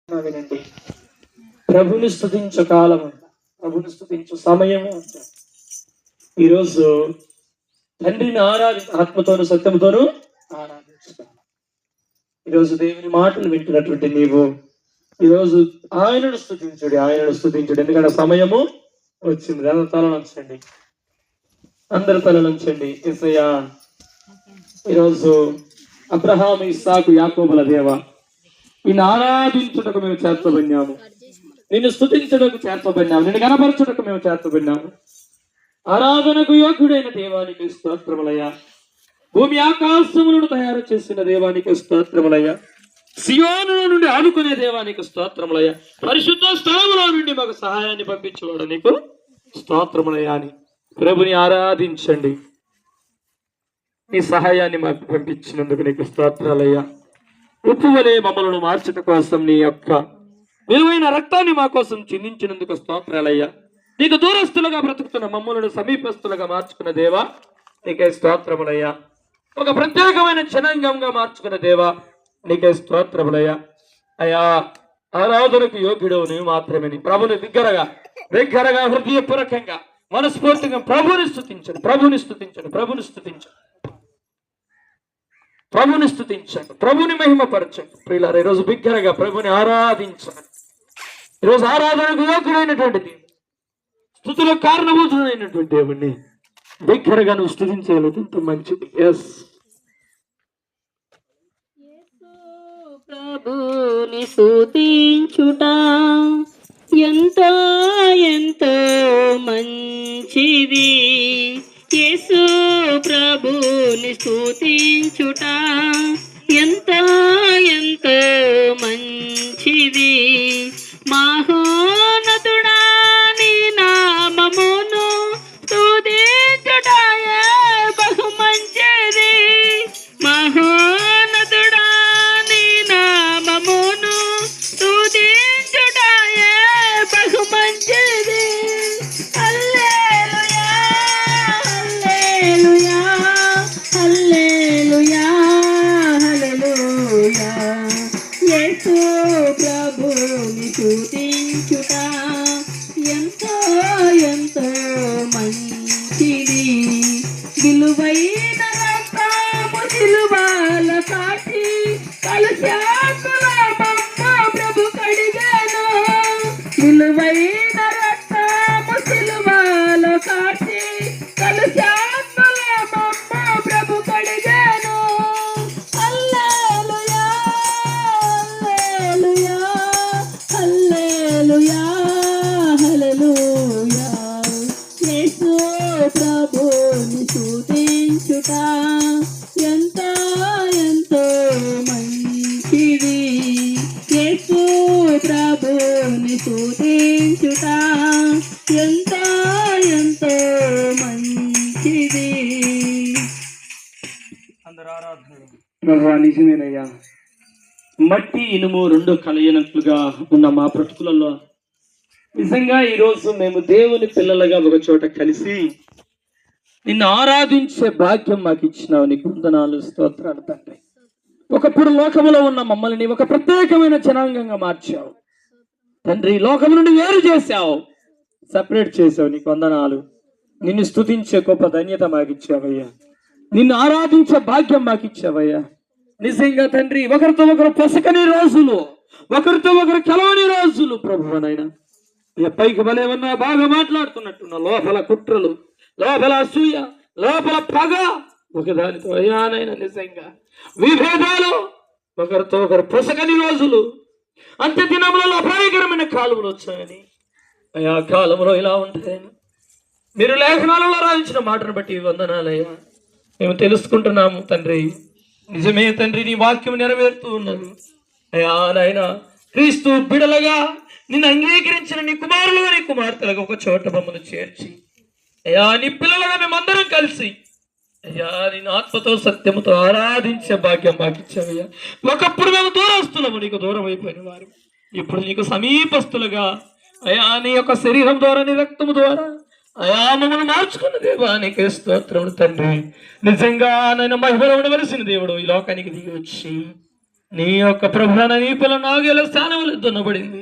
వినండి, ప్రభుని స్తుతించు కాలము, ప్రభుని స్తుతించు సమయము. ఈరోజు తండ్రిని ఆత్మతోను సత్యముతోను ఆరాధించుతాను. ఈరోజు దేవుని మాటలు వింటున్నటువంటి నీవు ఈరోజు ఆయనను స్తుతించుడు, ఎందుకంటే సమయము వచ్చింది. అందరి తలలంచండి, అందరి తలలంచండి. యేసయ్యా, ఈరోజు అబ్రహాము, ఇస్సాకు, యాకోబుల దేవ, నిన్ను ఆరాధించుటకు మేము చేర్చబడినాము, నిన్ను స్తుతించుటకు చేర్చబడినాము, నిన్ను కనపరచుటకు మేము చేర్చబడినాము. ఆరాధనకు యోగ్యుడైన దేవానికి స్తోత్రములయ్యా. భూమి ఆకాశములను తయారు చేసిన దేవానికి స్తోత్రములయ్యా. సియోను నుండి ఆదుకునే దేవానికి స్తోత్రములయ్యా. పరిశుద్ధ స్థలములో నుండి మాకు సహాయాన్ని పంపించేవాడు నీకు స్తోత్రములయ్యా అని ప్రభుని ఆరాధించండి. నీ సహాయాన్ని మాకు పంపించినందుకు నీకు స్తోత్రాలయ్యా. ఉప్పు వలె మమ్మలను మార్చట కోసం నీ యొక్క విలువైన రక్తాన్ని మా కోసం చిందించినందుకు స్తోత్రాలయ్యా. నీకు దూరస్తులుగా బ్రతుకుతున్న మమ్మలను సమీపస్తులుగా మార్చుకున్న దేవా నీకే స్తోత్రములయ్యా. ఒక ప్రత్యేకమైన జనాంగంగా మార్చుకున్న దేవా నీకే స్తోత్రములయ్యా. అయ్యా, ఆరాధనకు యోగ్యుడు నీవు మాత్రమే. ప్రభుని దగ్గరగా హృదయపూర్వకంగా మనస్ఫూర్తిగా ప్రభుని స్తుతించండి, ప్రభుని స్తుతించండి, ప్రభుని స్తుతించండి, ప్రభుని స్తుతించండి, ప్రభుని మహిమపరచండి. ప్రియులారా, ఈరోజు బిగ్గరగా ప్రభుని ఆరాధించండి. ఈరోజు ఆరాధనకు యోగ్యుడైనటువంటి దేవుడు, స్తుతులకు కారణభూతుడైనటువంటి దేవుడిని బిగ్గరగా నువ్వు స్తుతించగలిగితే ఎంతో మంచిది. ఎస్, ప్రభుని స్తుతించుట ఎంతో ఎంతో మంచిది. యేసు ప్రభుని స్తుతించుట ఎంతో ఎంతో మంచిది. మహోన్నతుడా నీ నామమును స్తుతించుటయే బహు మంచిది. మహోన్నతుడా నీ నామమును స్తుతించుటయే బహు మంచిది. హల్లెలూయా, హల్లెలూయా, హల్లెలూయా, హల్లెలూయా. యేసు ప్రభుని స్తుతించుట ఎంతో ఎంతో మంచిది. విలువైన రక్తము సిలువల సాటి కలుషాకుల మమ్మ ప్రభు కడిగాను. విలువైన రక్తము సిలువల సాటి కలుషాకుల మమ్మ ప్రభు కడిగాను. హల్లెలూయా, హల్లెలూయా, హల్లెలూయా, హల్లెలూయా. యేసు ప్రభుని స్తుతించుట ఎంతో ఎంతో మంచిది. యేసు ప్రభుని స్తుతించుట ఎంతో ఎంతో మంచిది. అందరు ఆరాధన. నిజమేనయ్యా, మట్టి ఇనుము రెండు కలయినట్లుగా ఉన్న మా బ్రతుకులలో నిజంగా ఈరోజు మేము దేవుని పిల్లలుగా ఒక చోట కలిసి నిన్ను ఆరాధించే భాగ్యం మాకు ఇచ్చినావు. నీకు వందనాలు, స్తోత్రాలు తండ్రి. ఒకప్పుడు లోకములో ఉన్న మమ్మల్ని ఒక ప్రత్యేకమైన జనాంగంగా మార్చావు తండ్రి. లోకము నుండి వేరు చేశావు, సపరేట్ చేసావు. నీకు వందనాలు. నిన్ను స్తుతించే గొప్ప ధన్యత మాకు ఇచ్చావయ్యా. నిన్ను ఆరాధించే భాగ్యం మాకు ఇచ్చావయ్యా. నిజంగా తండ్రి, ఒకరితో ఒకరు పొసకని రోజులు, ఒకరితో ఒకరు కలవని రోజులు ప్రభువనైనా. పైకి భలేమన్నా బాగా మాట్లాడుతున్నట్టున్నా లోపల కుట్రలు, లోపల అసూయ, లోపల పగ, ఒకదానితో అయ్యానైనా నిజంగా విభేదాలు, ఒకరితో ఒకరు పొసకని రోజులు, అంత్య దినములలో అపాయకరమైన కాలములు వచ్చాయని, అయా కాలంలో ఇలా ఉంటాయని మీరు లేఖనాలలో రాయించిన మాటను బట్టి వందనాలయ్యా. మేము తెలుసుకుంటున్నాము తండ్రి. నిజమే తండ్రి, నీ వాక్యం నెరవేరుతూ ఉన్నది అయ్యా. నాయన, క్రీస్తు బిడలగా నిన్ను అంగీకరించిన నీ కుమారులుగా నీ కుమార్తెలుగా ఒక చోట మమ్మల్ని చేర్చి అయ్యా, నీ పిల్లలుగా మేమందరం కలిసి అయ్యా నేను ఆత్మతో సత్యముతో ఆరాధించే భాగ్యం మాకు ఇచ్చావయ్యా. ఒకప్పుడు మేము దూరస్తులము, నీకు దూరం అయిపోయిన వారు ఇప్పుడు నీకు సమీపస్తులుగా అయ్యా నీ యొక్క శరీరం ద్వారా, నీ రక్తము ద్వారా అయా మమ్మల్ని మార్చుకున్న దేవా నీకే స్తోత్రములు తండ్రి. నిజంగా నేను మహిమలో ఉండవలసిన దేవుడు ఈ లోకానికి దిగి వచ్చి నీ యొక్క ప్రభుత్వ నీ పిల్లల నాగేల స్థానంలో దున్నబడింది.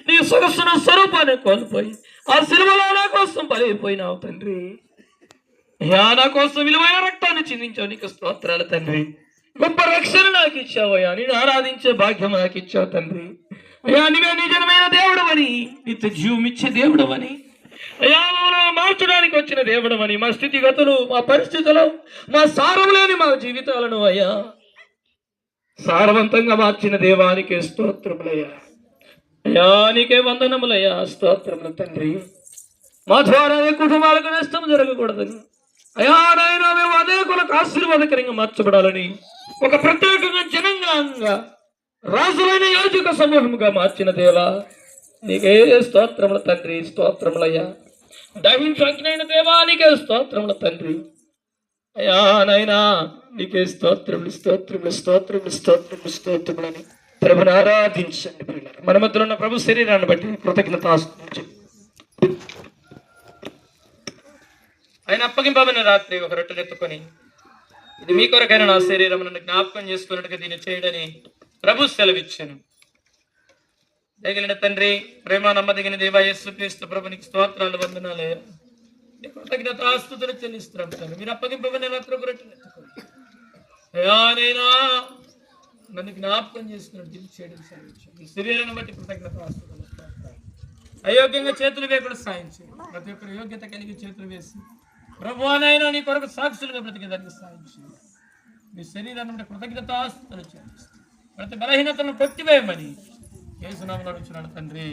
నీ సొగసున స్వరూపాన్ని కోల్పోయి ఆ సిలువలో నా కోసం బలైపోయినావు తండ్రి. అయ్యా, నా కోసం విలువైన రక్తాన్ని చిందించావు. నీకు స్తోత్రాలు తండ్రి. గొప్ప రక్షణ నాకు ఇచ్చావయ్యా. నేను ఆరాధించే భాగ్యం నాకు ఇచ్చావు తండ్రి. అయ్యా, నీవే నిజమైన దేవుడు అని, నిత్య జీవం ఇచ్చే దేవుడు అని, అయ్యా మమ్మల్ని మార్చడానికి వచ్చిన దేవుడు అని, మా స్థితిగతులు, మా పరిస్థితులు, మా సారములేని మా జీవితాలను అయ్యా సారవంతంగా మార్చిన దేవానికి స్తోత్రములయ్యా. అయ్యా నీకే వందనములయ్యా, స్తోత్రములు తండ్రి. మా ద్వారా ఏ కుటుంబాలకు నష్టం జరగకూడదని, అయ్యా నాయన మేము అనేకులకు ఆశీర్వాదకరంగా మార్చబడాలని, ఒక ప్రత్యేకంగా జనంగా రాజులైన యాజక సమూహముగా మార్చిన దేవా నీకే స్తోత్రముల తండ్రి. స్తోత్రములయ్యా. దహించైన దేవా నీకే స్తోత్రముల తండ్రి. అయ్యా నాయనా నీకే స్తోత్రములు స్తోత్రములు స్తోత్రములు స్తోత్రములు స్తోత్రములని ప్రభుని ఆరాధించండి. పిల్లలు మన మధ్యలో ఉన్న ప్రభు శరీరాన్ని బట్టి కృతజ్ఞత ఆయన అప్పగింపబడిన రాత్రి ఒక రొట్టెలెత్తుకొని, ఇది మీ కొరకైన నా శరీరం, నన్ను జ్ఞాపకం చేసుకున్నట్టుగా దీన్ని చేయడని ప్రభు సెలవిచ్చాను. దయగలిగిన తండ్రి, ప్రేమ నమ్మదగిన దేవా యేసుక్రీస్తు ప్రభునికి స్తోత్రాలు, వందనాలు. కృతజ్ఞత ఆస్తుతులు చెల్లిస్తున్నాం తండ్రి. మీరు అప్పగింపబడిన రాత్రి ఒక రొట్టెలెత్తుకొని అయ్యానైనా నన్ను జ్ఞాపకం చేసుకున్నట్టు దీన్ని చేయడం సాధించాను. ఈ శరీరాన్ని బట్టి కృతజ్ఞత ఆస్తుతులు. అయోగ్యంగా చేతులు వేయకుండా సాయించి, ప్రతి ఒక్కరు యోగ్యత కలిగి చేతులు వేసి ప్రభువానైనా నీ కొరకు సాక్షులుగా బ్రతికేదానికి సాధించి, మీ శరీరాన్ని బట్టి కృతజ్ఞత ఆస్తుతులు చెల్లిస్తాను. ప్రతి బలహీనతలను కొట్టివేయమని యేసునామములో అడుగుచున్నాను తండ్రి.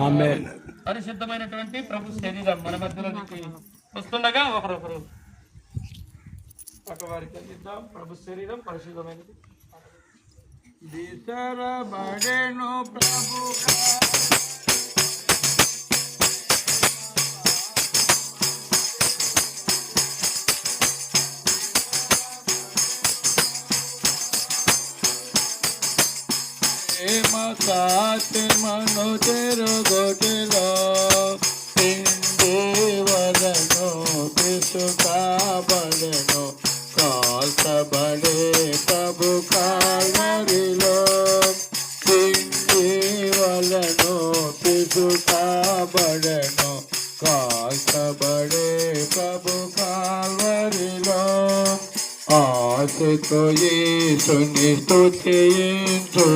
ఆమేన్. పరిశుద్ధమైనటువంటి ప్రభు శరీరం మన మధ్యలోనికి వస్తుండగా ఒకరొకరు పక్కవారికి అందిద్దాం. ప్రభు శరీరం పరిశుద్ధమైనది. మను తెరు గొడ్డలో పిండి వదను పిసుకాబడను కాల్చబడే ప్రభు కాల్వరిలో. పిండి వలను పిసుకాబడను కాల్చబడే ప్రభు కాల్వరిలో. ఆశతో యేసుని స్తుతించు,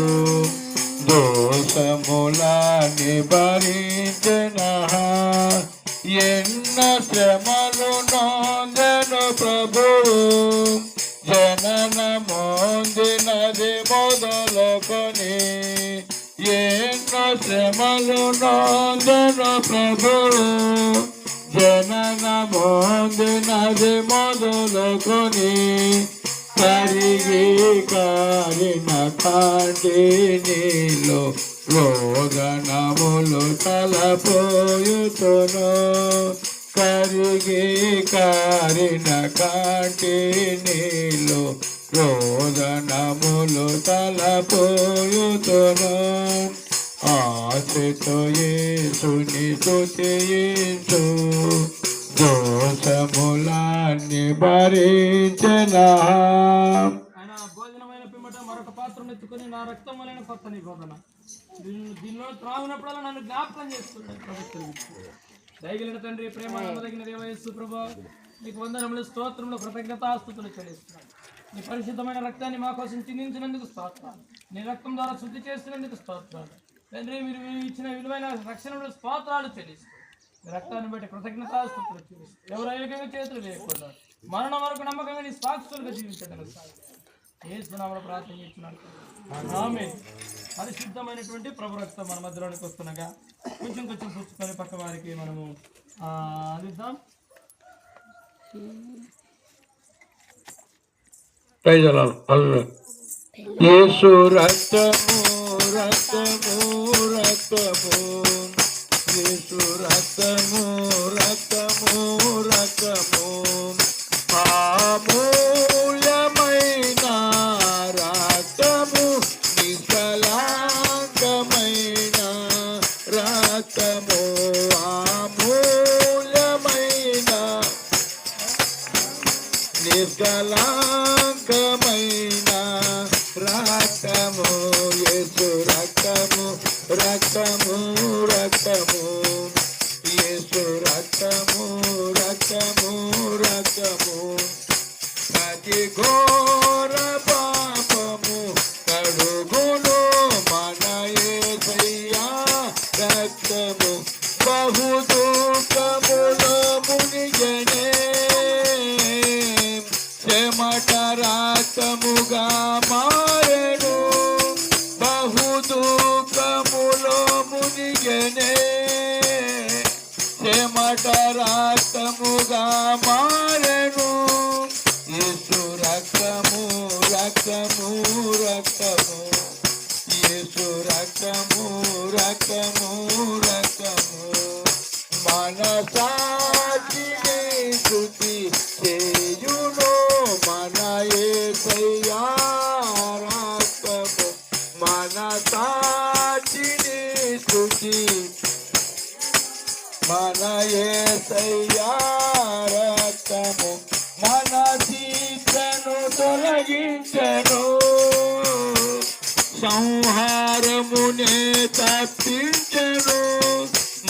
దోషములా నిభరించిన ఎన్న శ్రమలు నొందెను ప్రభువు. జనన మోందినది మొదలుకొని ఎన్నో శ్రమలు నొందెను ప్రభువు. జనన మోందినది మొదలుకొని కరిగి కారిన కాంటి నీలో రోగనములు తలపోయుతును. కరిగి కారిన కాంటి నీలో రోగనములు తలపోయుతును. ఆశతో యేసుని స్తుతించు, దోషములాన్ని భరించిన. ఆయన భోజనమైన పిమ్మట మరొక పాత్రను ఎత్తుకొని, నా రక్తం వలన కొత్త నిబంధన, దీనిలో త్రాగునప్పుడల్లా నన్ను జ్ఞాపకం చేసుకున్నాడు ప్రభుత్వం. దయగలిగిన తండ్రి, ప్రేమ నమ్మదగిన దేవ యేసు ప్రభువా నీకు వందనములు, స్తోత్రములు, కృతజ్ఞతాస్తుతులు చెల్లిస్తున్నాను. నీ పరిశుద్ధమైన రక్తాన్ని మా కోసం చిందించినందుకు స్తోత్రాలు. నీ రక్తం ద్వారా శుద్ధి చేసినందుకు స్తోత్రాలు తండ్రి. మీరు ఇచ్చిన విలువైన రక్షణలో స్తోత్రాలు చెల్లిస్తారు. రక్తాన్ని బట్టి కృతజ్ఞతాస్తుతులు చెల్లిస్తారు. ఎవరు అయోగ్యంగా చేతులు వేయకుండా మరణం వరకు నమ్మకంగా నీ సాక్షులుగా జీవించగలరు. యేసునామములో ప్రార్థన చేస్తున్నాను. ఆమేన్. పరిశుద్ధమైనటువంటి ప్రభు రక్తం మన మధ్యలోనికి వస్తుండగా కొంచెం కొంచెం పుచ్చుకొని పక్క వారికి మనము అందిద్దాం. యేసు రక్తము రక్తము రక్తము, యేసు రక్తము రక్తము రక్తము, అమూల్యమైన రక్తము, నిష్కళంకమైన రక్తము, అమూల్యమైన నిష్కళంకమైన రక్తము. రక్తము రక్తము యేసు రక్తము రక్తము రక్తము ప్రతి ఘోర పాపము కడుగును మన యేసయ్యా రక్తము బహు దుఃఖములో మునిగనే చెమట రక్తముగా మారెను బహు దుఃఖములో మునిగనే చెమట రక్తముగా మారెను యేసు రక్తము రక్తము రక్తము యేసు రక్తము రక్తము రక్తము మనసాక్షిని స్తుతి చేయును మన యేసయ్యా రక్తము మనసాక్షిని స్తుతి మన యేసయ్యా రక్తము మన శిక్షను తొలగించెను సంహారమునే తప్పించెను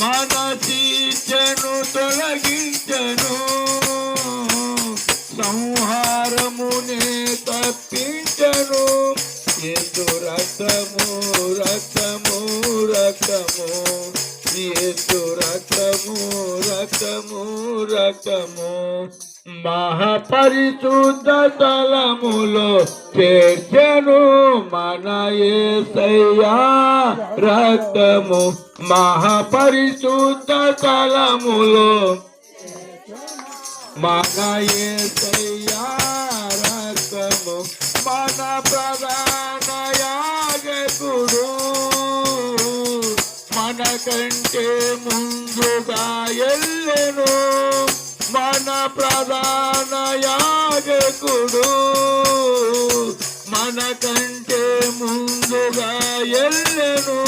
మన శిక్షను తొలగించెను సంహారమునే తప్పించెను యేసు రక్తము రక్తము రక్తము యేసు రక్తము రక్తము రక్తము మహాపరిశుద్ధ స్థలములో చేర్చెను మన యేసయ్యా రక్తము మహాపరిశుద్ధ స్థలములో మన యేసయ్యా రక్తము మన ప్రధాన యాజకుడు మన కంటే ముందుగా ఎల్లెను మన ప్రధాన యాజకుడు మన కంటే ముందుగా ఎల్లెను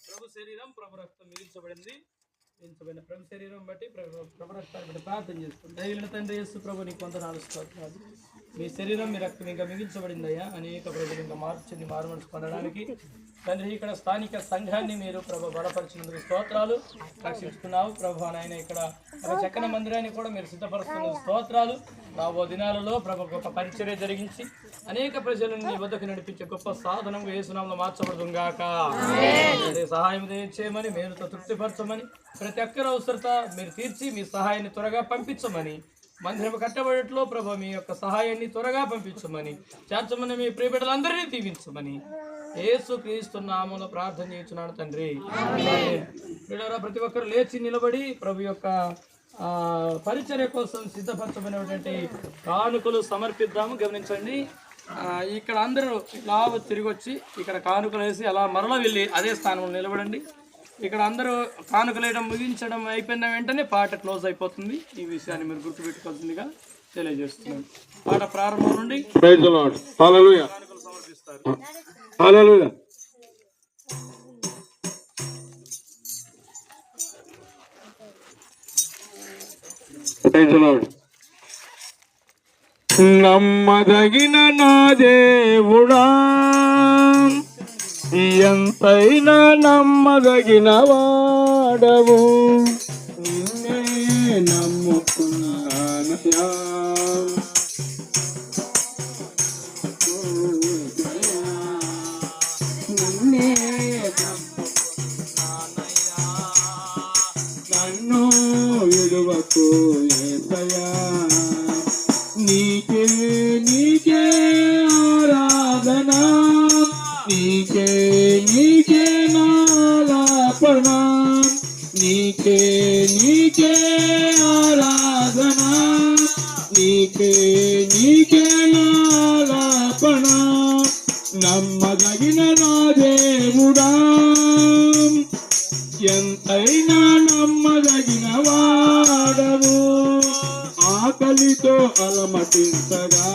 ప్రభు శరీరం ప్రభు రక్తం మిగిల్చబడింది. మిగిల్చబడిన ప్రభు శరీరం బట్టి ప్రభు రక్తాన్ని బట్టి ప్రార్థన చేస్తుంది. దయగలిగిన తండ్రి యేసు ప్రభు నీకు వందనాలు స్తోత్రాలు. మీ శరీరం మీ రక్తం ఇంకా మిగిల్చబడిందయ్యా. అనేక ప్రజలు ఇంకా మార్చింది మారు మనసు పొందడానికి తండ్రి ఇక్కడ స్థానిక సంఘాన్ని మీరు ప్రభు బలపరిచినందుకు స్తోత్రాలు. రక్షించుకున్నావు ప్రభు నాయన. ఇక్కడ ఒక చక్కని మందిరాన్ని కూడా మీరు సిద్ధపరుస్తున్న స్తోత్రాలు. రాబో దినాలలో ప్రభు గొప్ప పరిచర్య జరిగించి అనేక ప్రజలను నీ వద్దకు నడిపించే గొప్ప సాధనం యేసునామములో మార్చబడుగాక. సహాయం చేయమని మేలుతో తృప్తిపరచమని ప్రతి ఒక్కరి అవసరత మీరు తీర్చి మీ సహాయాన్ని త్వరగా పంపించమని మందిరం కట్టబడట్లో ప్రభు మీ యొక్క సహాయాన్ని త్వరగా పంపించమని చేర్చమని మీ ప్రియ బిడ్డలందరినీ దీవించమని యేసు క్రీస్తు నామములో ప్రార్థన చేస్తున్నాను తండ్రి. బిడ్డలారా ప్రతి ఒక్కరు లేచి నిలబడి ప్రభు యొక్క పరిచర్య కోసం సిద్ధపరచబడినటువంటి కానుకలు సమర్పిద్దాము. గమనించండి, ఇక్కడ అందరూ ఇలా తిరిగి వచ్చి ఇక్కడ కానుకలు వేసి అలా మరలా వెళ్ళి అదే స్థానంలో నిలబడండి. ఇక్కడ అందరూ కానుకలు వేయడం ముగించడం అయిపోయిన వెంటనే పాట క్లోజ్ అయిపోతుంది. ఈ విషయాన్ని మీరు గుర్తుపెట్టుకోవాల్సిందిగా తెలియజేస్తున్నాను. పాట ప్రారంభం నుండి కానుకలు సమర్పిస్తారు. హల్లెలూయా. నమ్మదగిన నా దేవుడా, ఎంతైనా నమ్మదగిన వాడవు, నిన్నే నమ్ముకున్నానయ్యా. నిన్నే నమ్ముకున్నానయ్యా, నన్ను విడువకు యేసయ్యా. నీకే నీకే ఆరాధన, నీకే నీకే నాలాపన, నీకే నీకే ఆరాధన, నీకే నీకే నాలాపన. నమ్మదగిన నా దేవుడా, ఎంతైనా నమ్మదగిన వాడవు, ఆకలితో అలమటించగా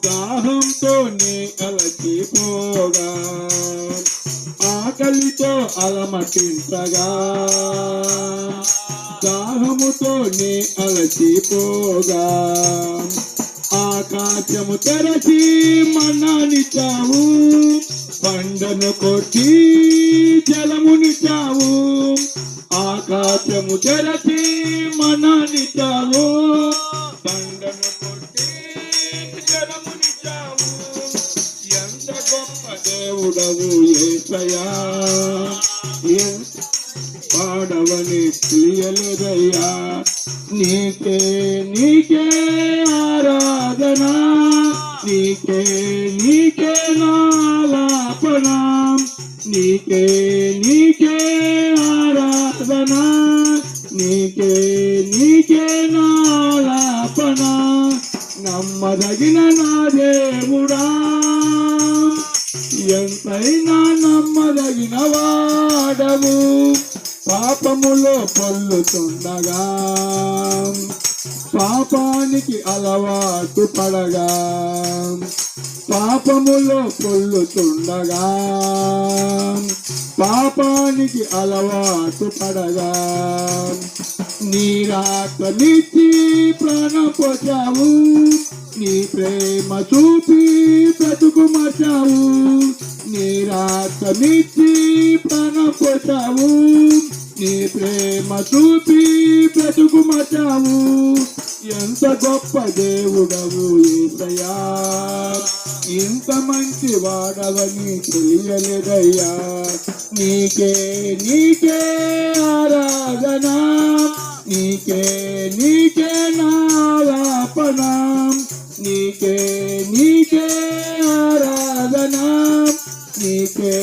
దాహంతో నీ అలసిపోగా, ఆకలితో అలమటించగా దాహముతో నే అలసిపోగా ఆకాశము తెరచి మన్నానిచ్చావు, బండను కొట్టి జలమునిచ్చావు. ఆకాశము తెరచి మన్నానిచ్చావు, బండను కొట్టి జలమునిచ్చావు. ఎంత గొప్ప దేవుడవు యేసయ్యా, పాడవని తెలియలేదయ్యా. నీకే నీకే ఆరాధన, నీకే నీకే నాలాపన, నీకే నీకే ఆరాధన, నీకే నీకే నాలాపన. నమ్మదగిన నా దేవుడా, ఎంతైనా నమ్మదగిన వాడవు. పాపములో పొల్లుతుండగా పాపానికి అలవాటు పడగా, పాపములో పొల్లుతుండగా పాపానికి అలవాటు పడగా నీరాకలిచ్చి ప్రాణం పోచావు, నీ ప్రేమ చూపి బ్రతుకు మార్చావు. నీరాకలిచ్చి ప్రాణం పోచావు, నీ ప్రేమ చూపి బ్రతుకు మార్చావు. ఎంత గొప్ప దేవుడవు యేసయ్యా, ఇంత మంచి వాడవని తెలియలేదయ్యా. నీకే నీకే ఆరాధన, నీకే నీకే నాలాపన, నీకే నీకే ఆరాధన, నీకే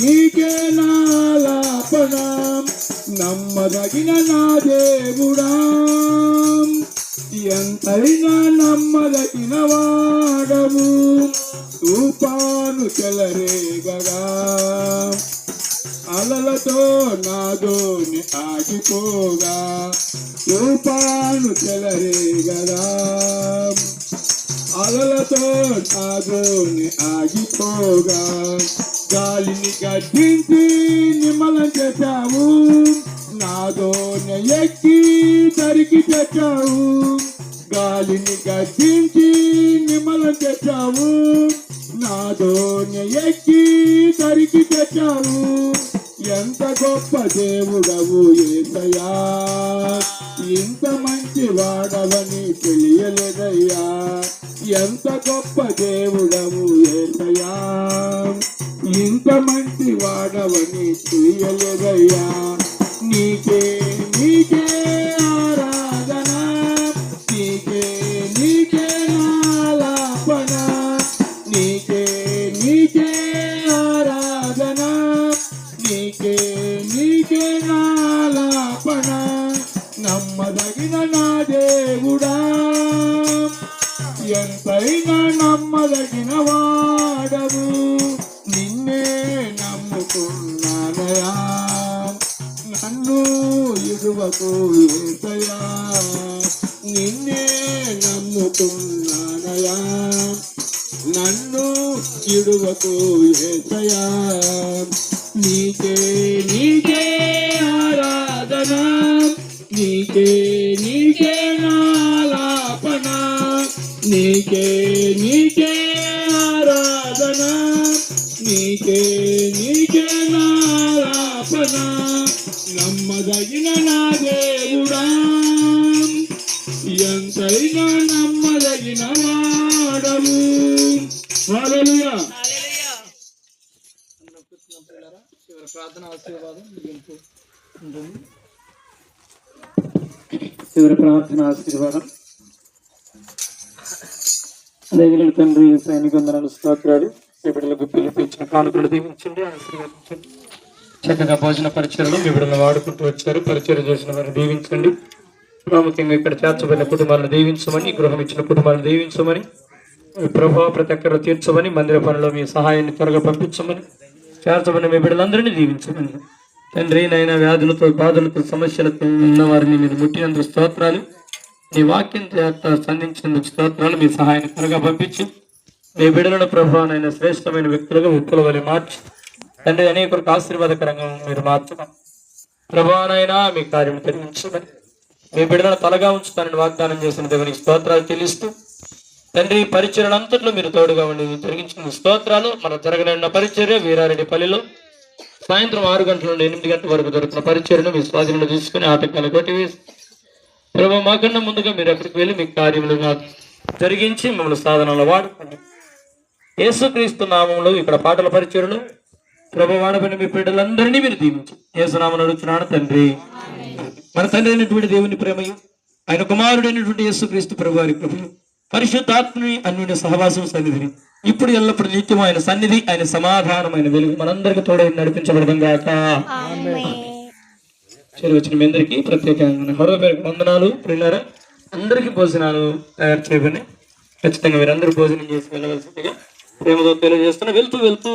నీకే నాలాపన. నమ్మదగిన నా దేవుడా, ఎంతైనా నమ్మదగిన వాడవు. తుఫాను చెలరేగగా అలలతో నాదోని ఆగిపోగా, తుఫాను చెలరేగగా అలలతో నాదోని ఆగిపోగా, గాలిని గద్దించి నిమ్మలం చేశావు, నాదోని ఎక్కి తరికి తెచ్చావు. గాలిని గద్దించి నిమ్మలం తెచ్చావు, నాదోని ఎక్కి తరికి తెచ్చావు. ఎంత గొప్ప దేవుడవు యేసయ్యా, ఇంత మంచి వాడవని తెలియలేదయ్యా. ఎంత గొప్ప దేవుడవు యేసయ్యా, ఇంత మంచి వాడవని తెలియలేదయ్యా. నీకే నీకే ఆరాధన, నీకే నీకే నాలాపన, నీకే నీకే ఆరాధన, నీకే నీకే నాలాపన. నమ్మదగిన నా దేవుడా, ఎంతైనా నమ్మదగిన వాడవు. నిన్నే నమ్ముకున్నానయా, నన్ను ఇడువకు యేసయ్యా. నిన్నే నమ్ముకున్నానయా, నన్ను ఇడువకు యేసయ్యా. నీకే నీకే ఆరాధన, నీకే నీకే నాలాపన, నీకే నీకే ఆరాధన, నీకే నీకే నాలాపన. నమ్మదగిన నా దేవుడా, ఎంతైనా నమ్మదగిన వాడవు. హల్లెలూయా. ప్రార్థన ఆశీర్వాదం ముగింపు ఉంటుంది. చివరి ప్రార్థన ఆశీర్వాదం. దయగల తండ్రి సైనిక వందనాలు స్తోత్రాలు. మీ బిడ్డలకు పిలిపించిన కానుకలు దీవించండి, ఆశీర్వదించండి. చక్కగా భోజన పరిచయలు మీ బిడ్డలను వాడుకుంటూ వచ్చారు. పరిచయం చేసిన వారిని దీవించండి. ప్రాముఖ్యంగా ఇక్కడ చేర్చబడిన కుటుంబాలను దీవించమని, గృహం ఇచ్చిన కుటుంబాలను దీవించమని, ప్రభావ ప్రతి ఒక్కరు తీర్చమని, మందిర పనిలో మీ సహాయాన్ని త్వరగా పంపించమని, చేర్చబడిన మీ బిడ్డలందరినీ దీవించమని. తండ్రి నైనా వ్యాధులతో బాధలతో సమస్యలతో ఉన్న వారిని మీరు ముట్టినందుకు స్తోత్రాలు. నీ వాక్యం సంధించినందుకు స్తోత్రాలు. మీ సహాయాన్ని త్వరగా పంపించి మీ బిడ్డలను ప్రభావనైనా శ్రేష్టమైన వ్యక్తులుగా ఉప్పుల వలె మార్చి తండ్రి అనేకులకు ఆశీర్వాదకరంగా మీరు మార్చమని ప్రభానైనా మీ కార్యం జరిగించమని మీ బిడ్డలను తలగా ఉంచుతానని వాగ్దానం చేసిన దేవునికి స్తోత్రాలు చెల్లిస్తూ తండ్రి పరిచర్యలంతట్లో మీరు తోడుగా ఉండి జరిగించిన స్తోత్రాలు మన జరగనున్న పరిచర్య వీరారెడ్డిపల్లిలో సాయంత్రం 6 గంటల నుండి 8 గంటల వరకు జరుగుతున్న పరిచర్యను మీ స్వాధీనంలో తీసుకుని ఆటంకాలు కొట్టివేసి ప్రభు మాకన్నా ముందుగా మీరు ఎక్కడికి వెళ్ళి మీ కార్యములు జరిగించి మమ్మల్ని సాధనలో వాడుకోండి. యేసుక్రీస్తు నామంలో ఇక్కడ పాటల పరిచర్యలు ప్రభు వాడబడిన మీ బిడ్డలందరినీ మీరు దీవించి యేసునామమున అడుగుతున్నాను తండ్రి. మన తండ్రి అయినటువంటి దేవుని ప్రేమయు ఆయన కుమారుడైనటువంటి యేసుక్రీస్తు ప్రభు వారి కృపయు పరిశుద్ధాత్మని అన్యుని సహవాసం సన్నిధిని ఇప్పుడు ఎల్లప్పుడు నిత్యం ఆయన సన్నిధి ఆయన సమాధానమైన వెలుగు మనందరికీ తోడై నడిపించబడదాం గాక. వచ్చిన మీ అందరికీ ప్రత్యేకంగా హృదయపూర్వక వందనాలు. ప్రియులారా, అందరికీ భోజనాలు తయారు చేయబడి ఖచ్చితంగా మీరందరూ భోజనం చేసి వెళ్ళవలసిందిగా ప్రేమతో తెలియజేస్తున్నా. వెళ్తూ వెళ్తూ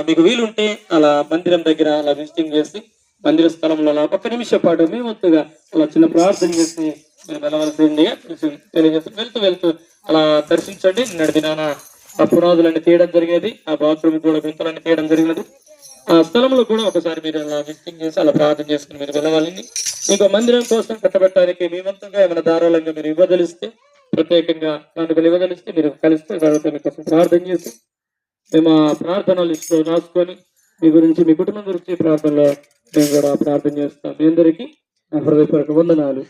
మీకు వీలుంటే అలా మందిరం దగ్గర అలా విజిటింగ్ చేసి మందిర స్థలంలో ఒక్క నిమిషం పాటు మీ వంతుగా అలా చిన్న ప్రార్థన చేసి మీరు వెళ్ళవలసిందిగా తెలియజేస్తాం. వెళ్తూ వెళ్తూ అలా దర్శించండి. నిన్నటి దినాన ఆ పునాదులన్నీ తీయడం జరిగేది, ఆ బాత్రూమ్ కూడా గుంతలన్నీ తీయడం జరిగినది. ఆ స్థలంలో కూడా ఒకసారి మీరు అలా విజిటింగ్ చేసి అలా ప్రార్థన చేసుకుని మీరు వెళ్ళవాలని, మీకు మందిరం కోసం కట్టబెట్టడానికి మీ వంతుగా ఏమైనా ధారాళంగా మీరు ఇవ్వదలిస్తే, ప్రత్యేకంగా కానుకలు ఇవ్వదలిస్తే మీరు కలిస్తే వాళ్ళతో మీకోసం ప్రార్థన చేసి మేము ఆ ప్రార్థన లిస్టులో రాసుకొని మీ గురించి మీ కుటుంబం గురించి ప్రార్థనలో మేము కూడా ప్రార్థన చేస్తాం. మీ అందరికీ హృదయపూర్వక వందనాలు.